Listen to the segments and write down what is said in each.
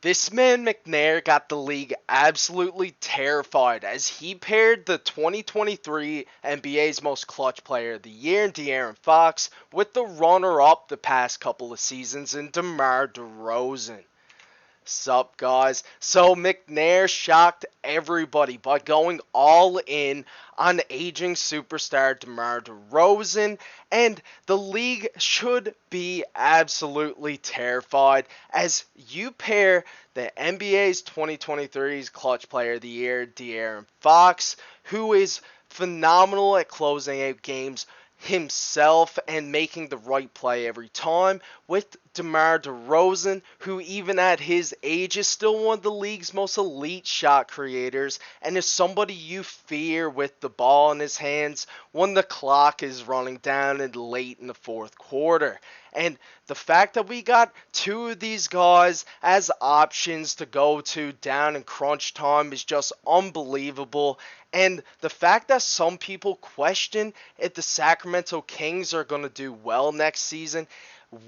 This man McNair got the league absolutely terrified as he paired the 2023 NBA's most clutch player of the year, De'Aaron Fox, with the runner-up the past couple of seasons in DeMar DeRozan. Sup guys? So McNair shocked everybody by going all in on aging superstar DeMar DeRozan, and the league should be absolutely terrified as you pair the NBA's 2023's clutch player of the year, De'Aaron Fox, who is phenomenal at closing out games himself and making the right play every time, with DeMar DeRozan, who even at his age is still one of the league's most elite shot creators and is somebody you fear with the ball in his hands when the clock is running down and late in the fourth quarter. And the fact that we got two of these guys as options to go to down in crunch time is just unbelievable. And the fact that some people question if the Sacramento Kings are going to do well next season,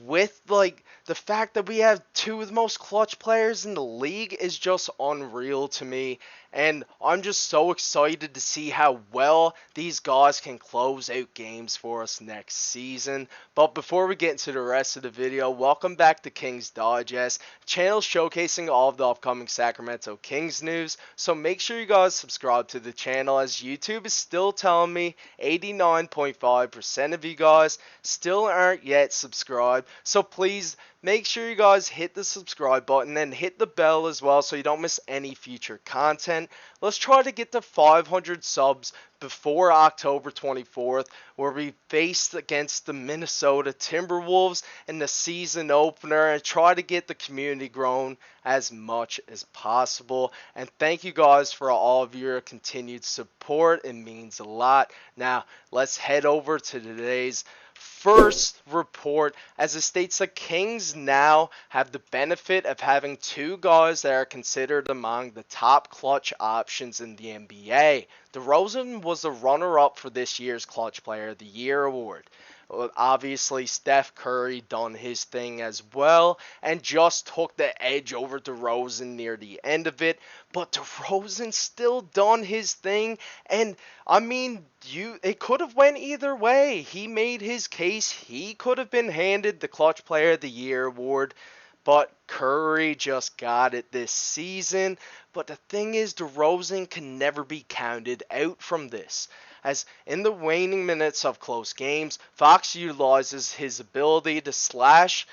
with the fact that we have two of the most clutch players in the league, is just unreal to me. And I'm just so excited to see how well these guys can close out games for us next season. But before we get into the rest of the video, welcome back to Kings Digest, channel showcasing all of the upcoming Sacramento Kings news. So make sure you guys subscribe to the channel, as YouTube is still telling me 89.5% of you guys still aren't yet subscribed. So please make sure you guys hit the subscribe button and hit the bell as well so you don't miss any future content. Let's try to get to 500 subs before October 24th, where we faced against the Minnesota Timberwolves in the season opener, and try to get the community grown as much as possible. And thank you guys for all of your continued support. It means a lot. Now, let's head over to today's first report, as it states the Kings now have the benefit of having two guys that are considered among the top clutch options in the NBA. DeRozan was the runner-up for this year's Clutch Player of the Year award. Obviously, Steph Curry done his thing as well and just took the edge over DeRozan near the end of it. But DeRozan still done his thing, and I mean, it could have went either way. He made his case. He could have been handed the Clutch Player of the Year award, but Curry just got it this season. But the thing is, DeRozan can never be counted out from this, as in the waning minutes of close games, Fox utilizes his ability to slash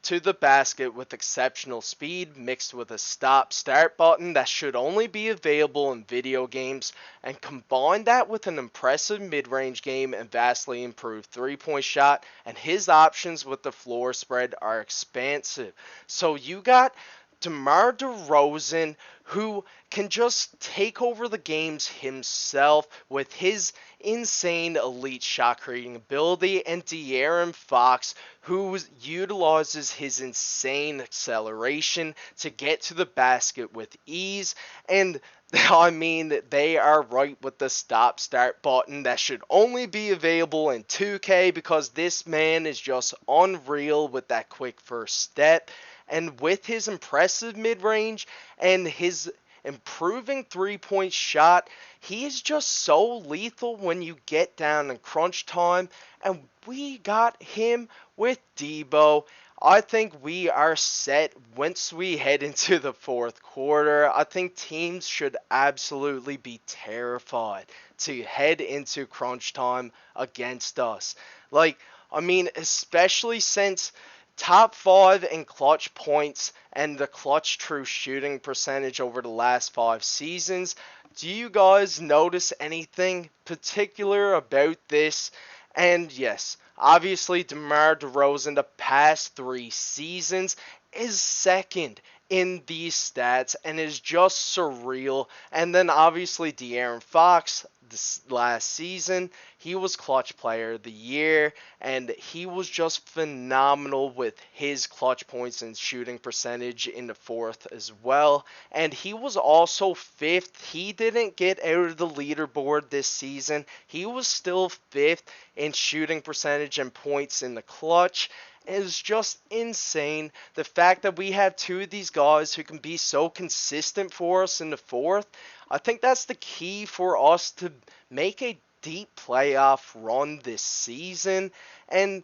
to the basket with exceptional speed, mixed with a stop-start button that should only be available in video games, and combine that with an impressive mid-range game and vastly improved three-point shot, and his options with the floor spread are expansive. So you got DeMar DeRozan, who can just take over the games himself with his insane elite shot creating ability, and De'Aaron Fox, who utilizes his insane acceleration to get to the basket with ease. And I mean, they are right with the stop-start button that should only be available in 2K, because this man is just unreal with that quick first step. And with his impressive mid-range and his improving three-point shot, he is just so lethal when you get down in crunch time. And we got him with Debo. I think we are set once we head into the fourth quarter. I think teams should absolutely be terrified to head into crunch time against us. Especially since top 5 in clutch points and the clutch true shooting percentage over the last 5 seasons. Do you guys notice anything particular about this? And yes, obviously DeMar DeRozan the past 3 seasons is second in these stats and is just surreal. And then obviously De'Aaron Fox this last season, he was Clutch Player of the Year, and he was just phenomenal with his clutch points and shooting percentage in the fourth as well. And he was also 5th. He didn't get out of the leaderboard this season. He was still 5th in shooting percentage and points in the clutch. is just insane. The fact that we have two of these guys who can be so consistent for us in the fourth, I think that's the key for us to make a deep playoff run this season. And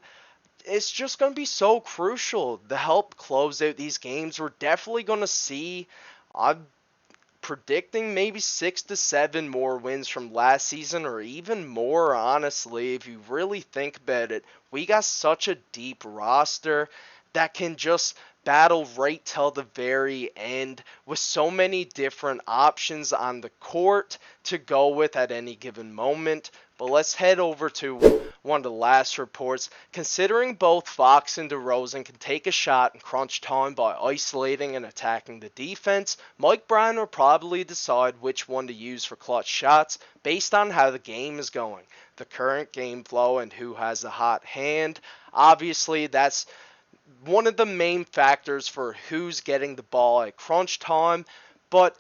it's just going to be so crucial to help close out these games. We're definitely going to see, I'm predicting maybe 6 to 7 more wins from last season, or even more, honestly. If you really think about it, we got such a deep roster that can just battle right till the very end with so many different options on the court to go with at any given moment. But let's head over to one of the last reports. Considering both Fox and DeRozan can take a shot in crunch time by isolating and attacking the defense, Mike Brown will probably decide which one to use for clutch shots based on how the game is going, the current game flow, and who has the hot hand. Obviously, that's one of the main factors for who's getting the ball at crunch time, but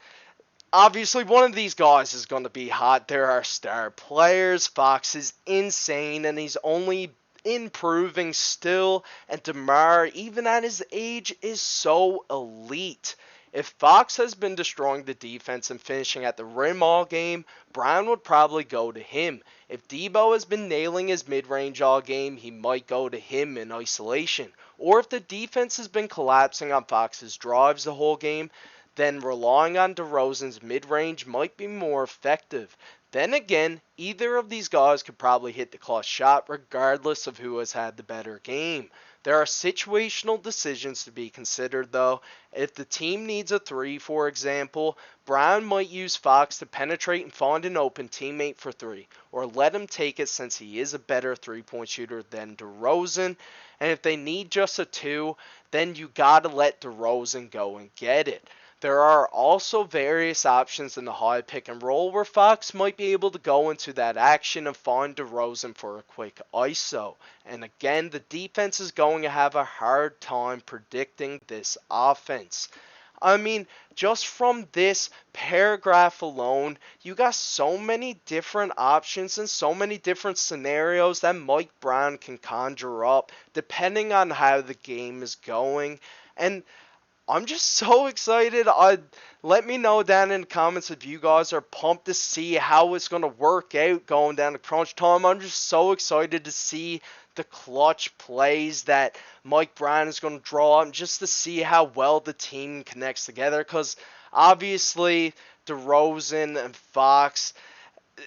obviously one of these guys is going to be hot. They're our star players. Fox is insane, and he's only improving still, and DeMar, even at his age, is so elite. If Fox has been destroying the defense and finishing at the rim all game, Brown would probably go to him. If Debo has been nailing his mid-range all game, he might go to him in isolation. Or if the defense has been collapsing on Fox's drives the whole game, then relying on DeRozan's mid-range might be more effective. Then again, either of these guys could probably hit the clutch shot regardless of who has had the better game. There are situational decisions to be considered though. If the team needs a 3, for example, Brown might use Fox to penetrate and find an open teammate for 3, or let him take it since he is a better 3-point shooter than DeRozan. And if they need just a 2, then you gotta let DeRozan go and get it. There are also various options in the high pick and roll where Fox might be able to go into that action and find DeRozan for a quick ISO. And again, the defense is going to have a hard time predicting this offense. I mean, just from this paragraph alone, you got so many different options and so many different scenarios that Mike Brown can conjure up depending on how the game is going. And I'm just so excited. Let me know down in the comments if you guys are pumped to see how it's going to work out going down to crunch time. I'm just so excited to see the clutch plays that Mike Brown is going to draw up, just to see how well the team connects together. Because obviously DeRozan and Fox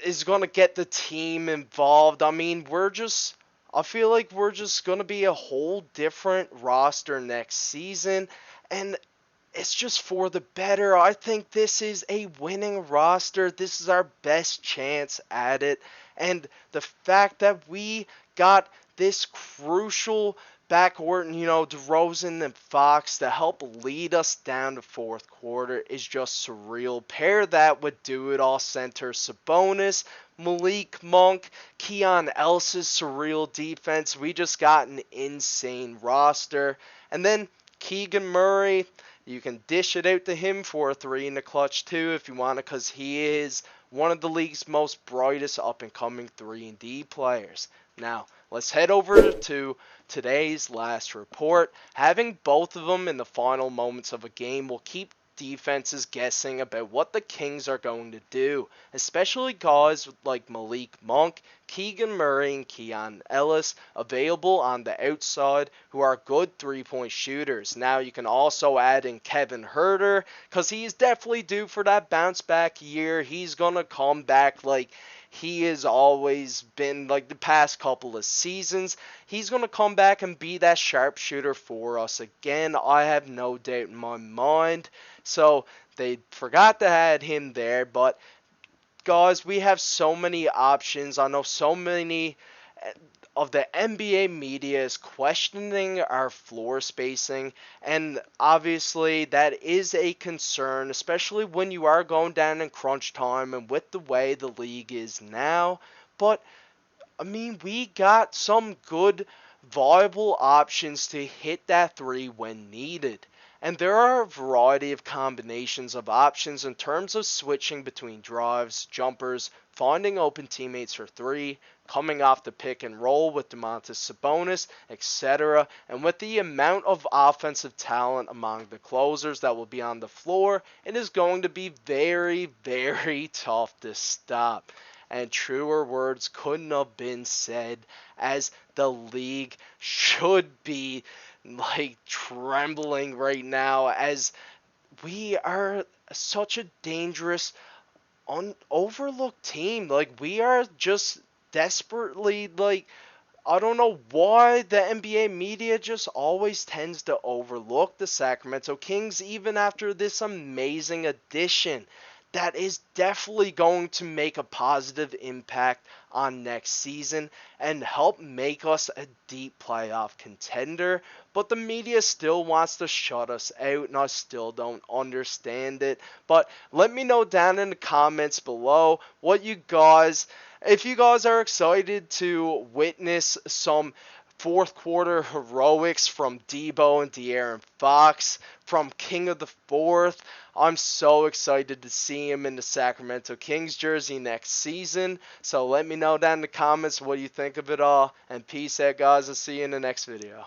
is going to get the team involved. I mean, I feel like we're just going to be a whole different roster next season. And it's just for the better. I think this is a winning roster. This is our best chance at it. And the fact that we got this crucial backcourt, DeRozan and Fox to help lead us down the fourth quarter is just surreal. Pair that with do-it-all center Sabonis, Malik Monk, Keon Ellis's surreal defense. We just got an insane roster. And then Keegan Murray, you can dish it out to him for a 3 in the clutch too if you want to, because he is one of the league's most brightest up-and-coming 3-and-D players. Now, let's head over to today's last report. Having both of them in the final moments of a game will keep defenses guessing about what the Kings are going to do, especially guys like Malik Monk, Keegan Murray, and Keon Ellis available on the outside who are good 3-point shooters. Now you can also add in Kevin Huerter, because he's definitely due for that bounce back year. He's going to come back like he has always been, like the past couple of seasons. He's going to come back and be that sharpshooter for us again. I have no doubt in my mind. So they forgot to add him there. But guys, we have so many options. I know so many of the NBA media is questioning our floor spacing, and obviously that is a concern, especially when you are going down in crunch time and with the way the league is now. But I mean, we got some good viable options to hit that 3 when needed. And there are a variety of combinations of options in terms of switching between drives, jumpers, finding open teammates for 3, coming off the pick and roll with Domantas Sabonis, etc. And with the amount of offensive talent among the closers that will be on the floor, it is going to be very, very tough to stop. And truer words couldn't have been said, as the league should be like trembling right now, as we are such a dangerous overlooked team. Like, we are just desperately, like, I don't know why the NBA media just always tends to overlook the Sacramento Kings even after this amazing addition that is definitely going to make a positive impact on next season and help make us a deep playoff contender. But the media still wants to shut us out, and I still don't understand it. But let me know down in the comments below what you guys, if you guys are excited to witness some fourth quarter heroics from Debo and De'Aaron Fox, from King of the Fourth. I'm so excited to see him in the Sacramento Kings jersey next season. So let me know down in the comments what you think of it all. And peace out, guys. I'll see you in the next video.